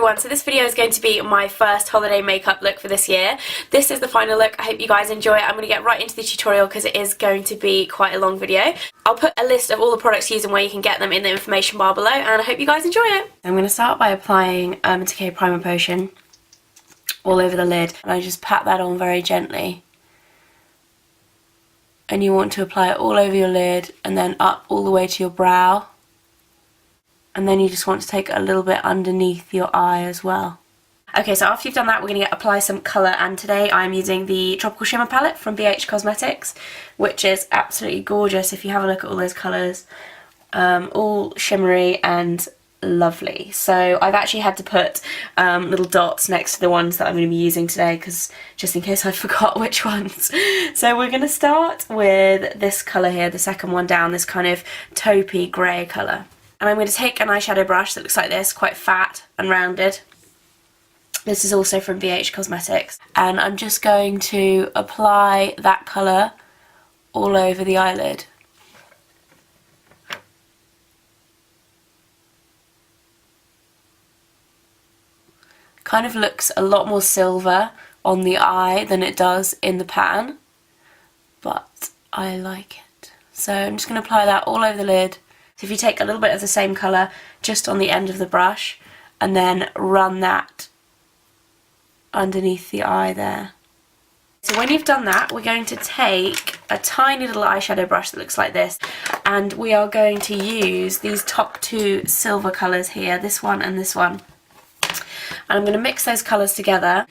everyone, so this video is going to be my first holiday makeup look for this year. This is the final look. I hope you guys enjoy it. I'm going to get right into the tutorial because it is going to be quite a long video. I'll put a list of all the products used and where you can get them in the information bar below, and I hope you guys enjoy it. I'm going to start by applying Urban Decay Primer Potion all over the lid, and I just pat that on very gently. And you want to apply it all over your lid and then up all the way to your brow. And then you just want to take a little bit underneath your eye as well. Okay, so after you've done that, we're going to apply some colour, and today I'm using the Tropical Shimmer palette from BH Cosmetics, which is absolutely gorgeous. If you have a look at all those colours, all shimmery and lovely. So I've actually had to put little dots next to the ones that I'm going to be using today, because just in case I forgot which ones. So we're going to start with this colour here, the second one down, this kind of taupey grey colour. And I'm going to take an eyeshadow brush that looks like this, quite fat and rounded. This is also from BH Cosmetics. And I'm just going to apply that colour all over the eyelid. Kind of looks a lot more silver on the eye than it does in the pan, but I like it. So I'm just going to apply that all over the lid. So if you take a little bit of the same colour just on the end of the brush and then run that underneath the eye there. So when you've done that, we're going to take a tiny little eyeshadow brush that looks like this, and we are going to use these top two silver colours here, this one and this one. And I'm going to mix those colours together,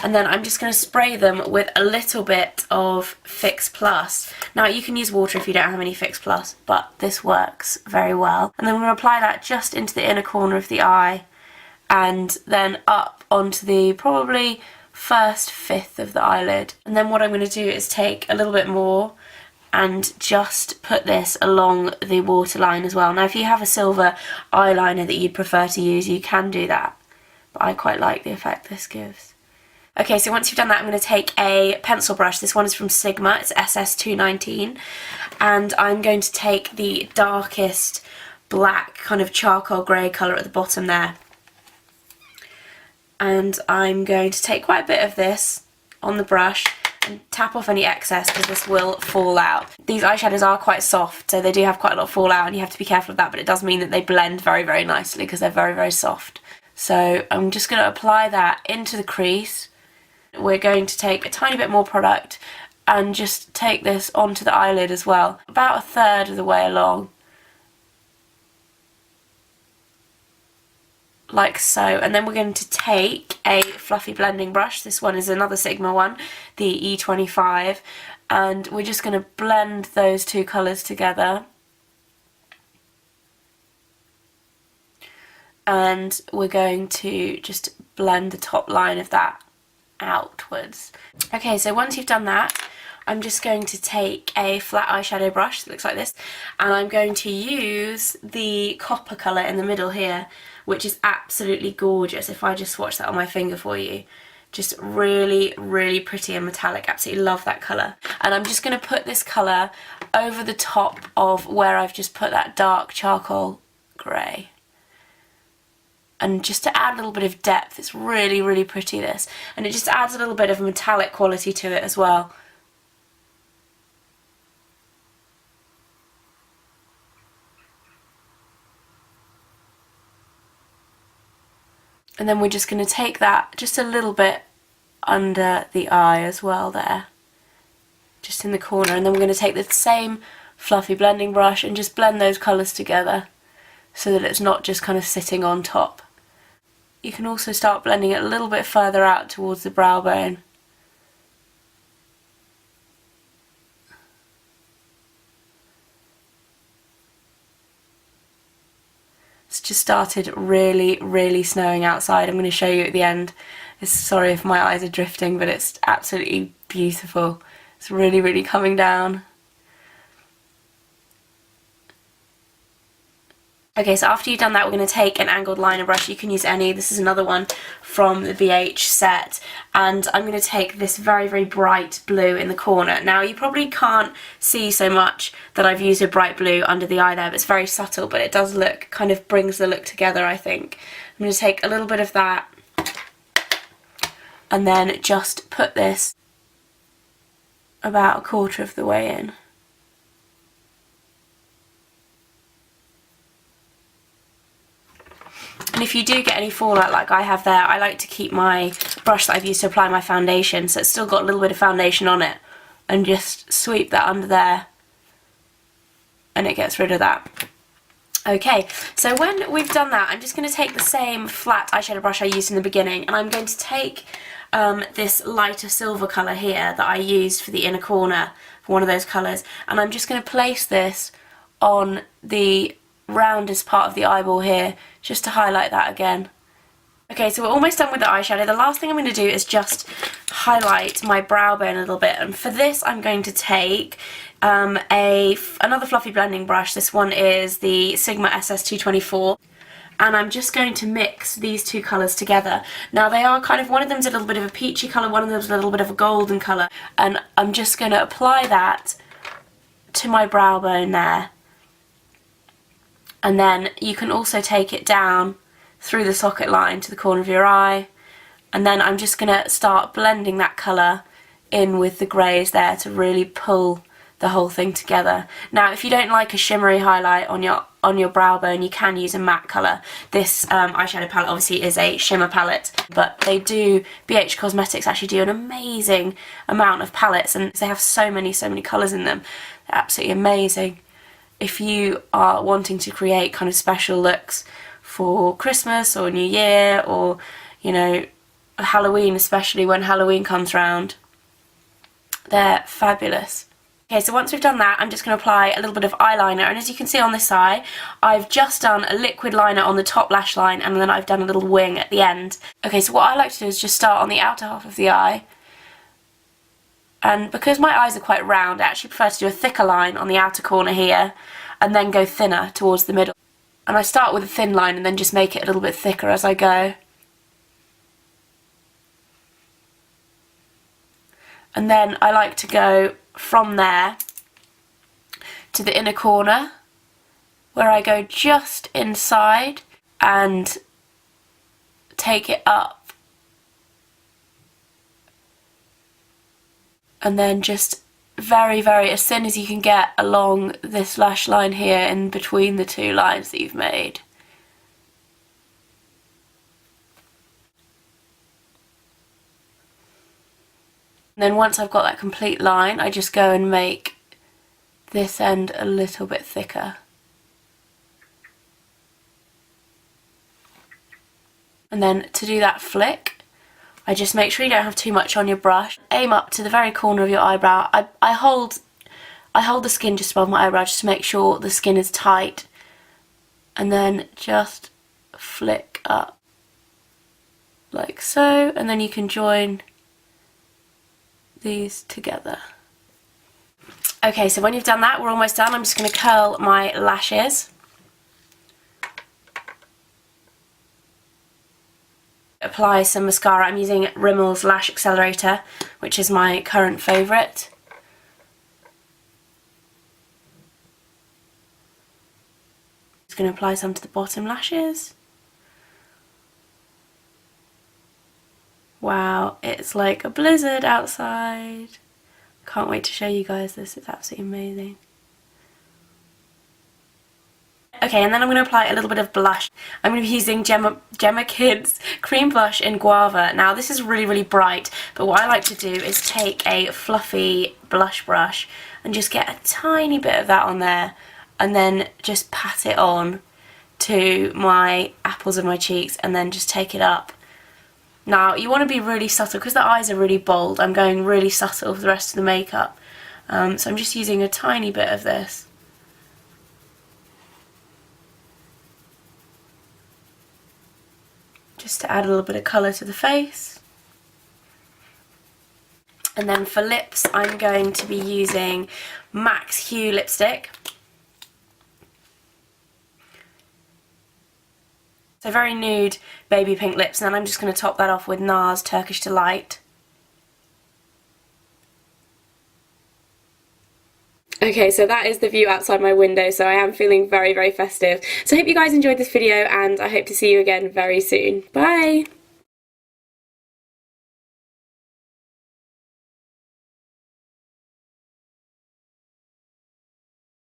and then I'm just going to spray them with a little bit of Fix Plus. Now you can use water if you don't have any Fix Plus, but this works very well. And then we're going to apply that just into the inner corner of the eye, and then up onto the probably first fifth of the eyelid. And then what I'm going to do is take a little bit more and just put this along the waterline as well. Now if you have a silver eyeliner that you'd prefer to use, you can do that, but I quite like the effect this gives. Okay, so once you've done that, I'm going to take a pencil brush. This one is from Sigma, it's SS219, and I'm going to take the darkest black kind of charcoal grey colour at the bottom there. And I'm going to take quite a bit of this on the brush and tap off any excess, because this will fall out. These eyeshadows are quite soft, so they do have quite a lot of fallout, and you have to be careful of that, but it does mean that they blend very, very nicely because they're very, very soft. So I'm just going to apply that into the crease. We're going to take a tiny bit more product and just take this onto the eyelid as well, about a third of the way along. Like so. And then we're going to take a fluffy blending brush. This one is another Sigma one, the E25, and we're just going to blend those two colours together. And we're going to just blend the top line of that outwards. Okay, so once you've done that, I'm just going to take a flat eyeshadow brush that looks like this, and I'm going to use the copper colour in the middle here, which is absolutely gorgeous. If I just swatch that on my finger for you, just really, really pretty and metallic. Absolutely love that colour. And I'm just going to put this colour over the top of where I've just put that dark charcoal grey. And just to add a little bit of depth, it's really, really pretty, this. And it just adds a little bit of a metallic quality to it as well. And then we're just going to take that just a little bit under the eye as well there. Just in the corner. And then we're going to take the same fluffy blending brush and just blend those colours together so that it's not just kind of sitting on top. You can also start blending it a little bit further out towards the brow bone. It's just started really, really snowing outside. I'm going to show you at the end. Sorry if my eyes are drifting, but it's absolutely beautiful. It's really, really coming down. Okay, so after you've done that, we're going to take an angled liner brush. You can use any. This is another one from the BH set, and I'm going to take this very, very bright blue in the corner. Now, you probably can't see so much that I've used a bright blue under the eye there, but it's very subtle, but it does look, kind of brings the look together, I think. going to take a little bit of that and then just put this about a quarter of the way in. And if you do get any fallout like I have there, I like to keep my brush that I've used to apply my foundation, so it's still got a little bit of foundation on it, and just sweep that under there and it gets rid of that. Okay, so when we've done that, I'm just going to take the same flat eyeshadow brush I used in the beginning, and I'm going to take this lighter silver colour here that I used for the inner corner, for one of those colours, and I'm just going to place this on the roundest part of the eyeball here, just to highlight that again. Okay, so we're almost done with the eyeshadow. The last thing I'm going to do is just highlight my brow bone a little bit, and for this I'm going to take another fluffy blending brush. This one is the Sigma SS224, and I'm just going to mix these two colours together. Now they are kind of, one of them's a little bit of a peachy colour, one of them's a little bit of a golden colour, and I'm just going to apply that to my brow bone there. And then you can also take it down through the socket line to the corner of your eye, and then I'm just going to start blending that colour in with the greys there to really pull the whole thing together. Now if you don't like a shimmery highlight on your brow bone, you can use a matte colour. This eyeshadow palette obviously is a shimmer palette, but BH Cosmetics actually do an amazing amount of palettes, and they have so many colours in them. They're absolutely amazing. If you are wanting to create kind of special looks for Christmas or New Year, or, you know, Halloween, especially when Halloween comes round, they're fabulous. Okay, so once we've done that, I'm just going to apply a little bit of eyeliner, and as you can see on this eye, I've just done a liquid liner on the top lash line, and then I've done a little wing at the end. Okay, so what I like to do is just start on the outer half of the eye, and because my eyes are quite round, I actually prefer to do a thicker line on the outer corner here, and then go thinner towards the middle. And I start with a thin line and then just make it a little bit thicker as I go. And then I like to go from there to the inner corner, where I go just inside and take it up. And then just very, very as thin as you can get along this lash line here in between the two lines that you've made. And then once I've got that complete line, I just go and make this end a little bit thicker. And then to do that flick, I just make sure you don't have too much on your brush. Aim up to the very corner of your eyebrow. I hold the skin just above my eyebrow just to make sure the skin is tight. And then just flick up like so, and then you can join these together. Okay, so when you've done that, we're almost done. I'm just going to curl my lashes. Apply some mascara. I'm using Rimmel's Lash Accelerator, which is my current favourite. Just going to apply some to the bottom lashes. Wow, it's like a blizzard outside. Can't wait to show you guys this, it's absolutely amazing. Okay, and then I'm going to apply a little bit of blush. I'm going to be using Gemma Kids Cream Blush in Guava. Now this is really, really bright, but what I like to do is take a fluffy blush brush and just get a tiny bit of that on there, and then just pat it on to my apples of my cheeks, and then just take it up. Now you want to be really subtle, because the eyes are really bold, I'm going really subtle for the rest of the makeup. So I'm just using a tiny bit of this. Just to add a little bit of colour to the face. And then for lips, I'm going to be using Max Hue lipstick. So very nude baby pink lips, and then I'm just going to top that off with NARS Turkish Delight. Okay, so that is the view outside my window, so I am feeling very, very festive. So I hope you guys enjoyed this video, and I hope to see you again very soon. Bye!